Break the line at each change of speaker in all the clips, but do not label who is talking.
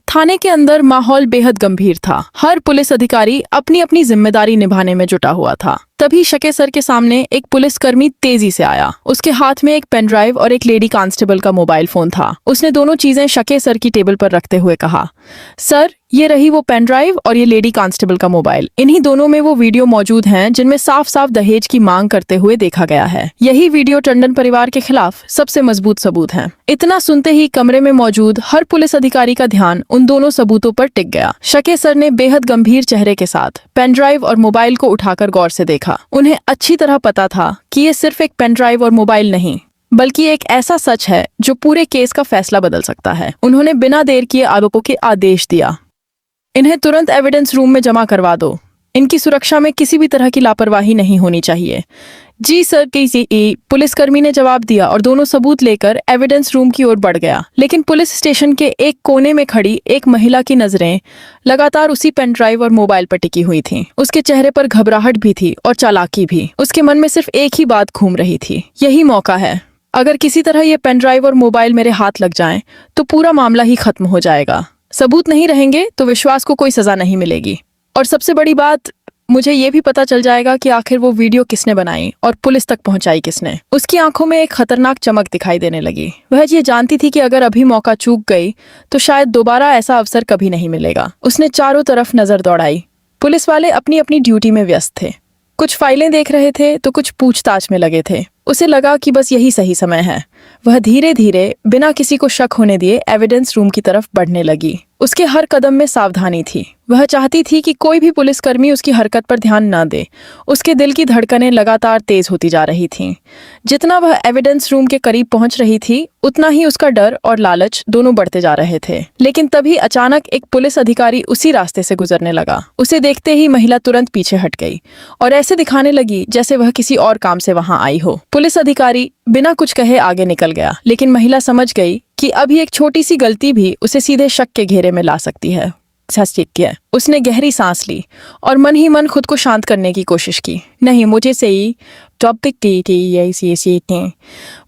थाने के अंदर माहौल बेहद गंभीर था। हर पुलिस अधिकारी अपनी अपनी जिम्मेदारी निभाने में जुटा हुआ था। तभी शके सर के सामने एक पुलिसकर्मी तेजी से आया। उसके हाथ में एक पेन ड्राइव और एक लेडी कांस्टेबल का मोबाइल फोन था। उसने दोनों चीजें शके सर की टेबल पर रखते हुए कहा, सर, ये रही वो पेन ड्राइव और ये लेडी कांस्टेबल का मोबाइल। इन्हीं दोनों में वो वीडियो मौजूद हैं जिनमें साफ साफ दहेज की मांग करते हुए देखा गया है। यही वीडियो टंडन परिवार के खिलाफ सबसे मजबूत सबूत है। इतना सुनते ही कमरे में मौजूद हर पुलिस अधिकारी का ध्यान उन दोनों सबूतों पर टिक गया। शके सर ने बेहद गंभीर चेहरे के साथ पेन ड्राइव और मोबाइल को उठाकर गौर से देखा। उन्हें अच्छी तरह पता था कि ये सिर्फ एक पेन ड्राइव और मोबाइल नहीं, बल्कि एक ऐसा सच है जो पूरे केस का फैसला बदल सकता है। उन्होंने बिना देर किए आरोपों के आदेश दिया, इन्हें तुरंत एविडेंस रूम में जमा करवा दो। इनकी सुरक्षा में किसी भी तरह की लापरवाही नहीं होनी चाहिए। जी सर, किसी पुलिसकर्मी ने जवाब दिया और दोनों सबूत लेकर एविडेंस रूम की ओर बढ़ गया। लेकिन पुलिस स्टेशन के एक कोने में खड़ी एक महिला की नजरें लगातार उसी पेन ड्राइव और मोबाइल पर टिकी हुई थीं। उसके चेहरे पर घबराहट भी थी और चालाकी भी। उसके मन में सिर्फ एक ही बात घूम रही थी, यही मौका है। अगर किसी तरह ये पेन ड्राइव और मोबाइल मेरे हाथ लग जाएं, तो पूरा मामला ही खत्म हो जाएगा। सबूत नहीं रहेंगे तो विश्वास को कोई सजा नहीं मिलेगी, और सबसे बड़ी बात, मुझे ये भी पता चल जाएगा कि आखिर वो वीडियो किसने बनाई और पुलिस तक पहुंचाई किसने। उसकी आंखों में एक खतरनाक चमक दिखाई देने लगी। वह ये जानती थी कि अगर अभी मौका चूक गई तो शायद दोबारा ऐसा अवसर कभी नहीं मिलेगा। उसने चारों तरफ नजर दौड़ाई। पुलिस वाले अपनी अपनी ड्यूटी में व्यस्त थे। कुछ फाइलें देख रहे थे तो कुछ पूछताछ में लगे थे। उसे लगा कि बस यही सही समय है। वह धीरे धीरे बिना किसी को शक होने दिए एविडेंस रूम की तरफ बढ़ने लगी। उसके हर कदम में सावधानी थी। वह चाहती थी कि कोई भी पुलिसकर्मी उसकी हरकत पर ध्यान न दे। उसके दिल की धड़कनें लगातार तेज होती जा रही थीं। जितना वह एविडेंस रूम के करीब पहुंच रही थी, उतना ही उसका डर और लालच दोनों बढ़ते जा रहे थे। लेकिन तभी अचानक एक पुलिस अधिकारी उसी रास्ते से गुजरने लगा। उसे देखते ही महिला तुरंत पीछे हट गई और ऐसे दिखाने लगी जैसे वह किसी और काम से वहां आई हो। पुलिस अधिकारी बिना कुछ कहे आगे निकल गया, लेकिन महिला समझ गई कि अभी एक छोटी सी गलती भी उसे सीधे शक के घेरे में ला सकती है। उसने गहरी सांस ली और मन ही मन खुद को शांत करने की कोशिश की। नहीं, मुझे सही टॉपिक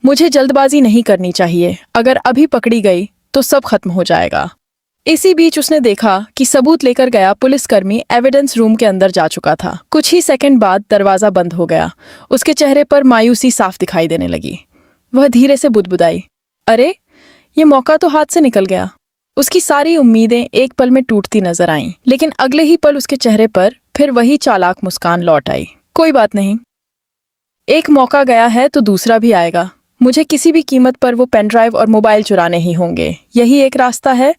मुझे जल्दबाजी नहीं करनी चाहिए। अगर अभी पकड़ी गई तो सब खत्म हो जाएगा। इसी बीच उसने देखा कि सबूत लेकर गया पुलिसकर्मी एविडेंस रूम के अंदर जा चुका था। कुछ ही सेकंड बाद दरवाजा बंद हो गया। उसके चेहरे पर मायूसी साफ दिखाई देने लगी। वह धीरे से बुदबुदाई, अरे, ये मौका तो हाथ से निकल गया। उसकी सारी उम्मीदें एक पल में टूटती नजर आईं, लेकिन अगले ही पल उसके चेहरे पर फिर वही चालाक मुस्कान लौट आई। कोई बात नहीं, एक मौका गया है तो दूसरा भी आएगा। मुझे किसी भी कीमत पर वो पेन ड्राइव और मोबाइल चुराने ही होंगे। यही एक रास्ता है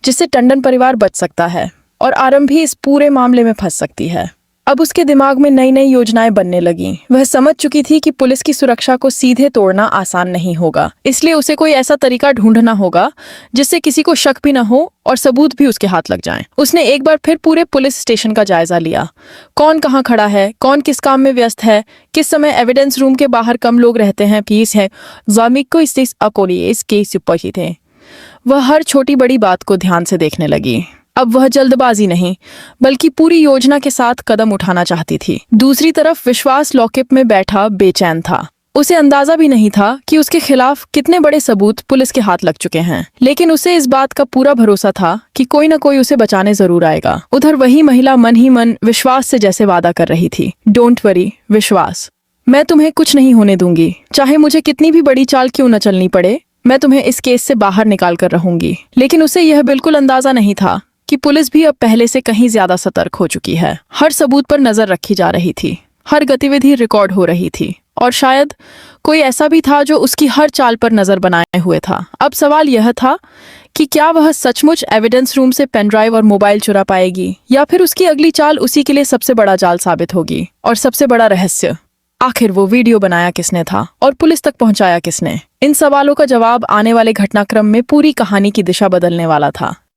जिससे टंडन परिवार बच सकता है और आरंभ भी इस पूरे मामले में फंस सकती है। अब उसके दिमाग में नई नई योजनाएं बनने लगीं। वह समझ चुकी थी कि पुलिस की सुरक्षा को सीधे तोड़ना आसान नहीं होगा, इसलिए उसे कोई ऐसा तरीका ढूंढना होगा जिससे किसी को शक भी न हो और सबूत भी उसके हाथ लग जाएं। उसने एक बार फिर पूरे पुलिस स्टेशन का जायजा लिया। कौन कहाँ खड़ा है, कौन किस काम में व्यस्त है, किस समय एविडेंस रूम के बाहर कम लोग रहते हैं, पीस है थे। वह हर छोटी बड़ी बात को ध्यान से देखने लगी। अब वह जल्दबाजी नहीं, बल्कि पूरी योजना के साथ कदम उठाना चाहती थी। दूसरी तरफ विश्वास लॉकअप में बैठा बेचैन था। उसे अंदाजा भी नहीं था कि उसके खिलाफ कितने बड़े सबूत पुलिस के हाथ लग चुके हैं, लेकिन उसे इस बात का पूरा भरोसा था कि कोई न कोई उसे बचाने जरूर आएगा। उधर वही महिला मन ही मन विश्वास से जैसे वादा कर रही थी, डोंट वरी विश्वास, मैं तुम्हें कुछ नहीं होने दूंगी। चाहे मुझे कितनी भी बड़ी चाल क्यों न चलनी पड़े, मैं तुम्हें इस केस से बाहर निकाल कर रहूंगी। लेकिन उसे यह बिल्कुल अंदाजा नहीं था कि पुलिस भी अब पहले से कहीं ज्यादा सतर्क हो चुकी है। हर सबूत पर नजर रखी जा रही थी, हर गतिविधि रिकॉर्ड हो रही थी, और शायद कोई ऐसा भी था जो उसकी हर चाल पर नजर बनाए हुए था। अब सवाल यह था कि क्या वह सचमुच एविडेंस रूम से पेन ड्राइव और मोबाइल चुरा पाएगी, या फिर उसकी अगली चाल उसी के लिए सबसे बड़ा जाल साबित होगी। और सबसे बड़ा रहस्य, आखिर वो वीडियो बनाया किसने था और पुलिस तक पहुंचाया किसने? इन सवालों का जवाब आने वाले घटनाक्रम में पूरी कहानी की दिशा बदलने वाला था।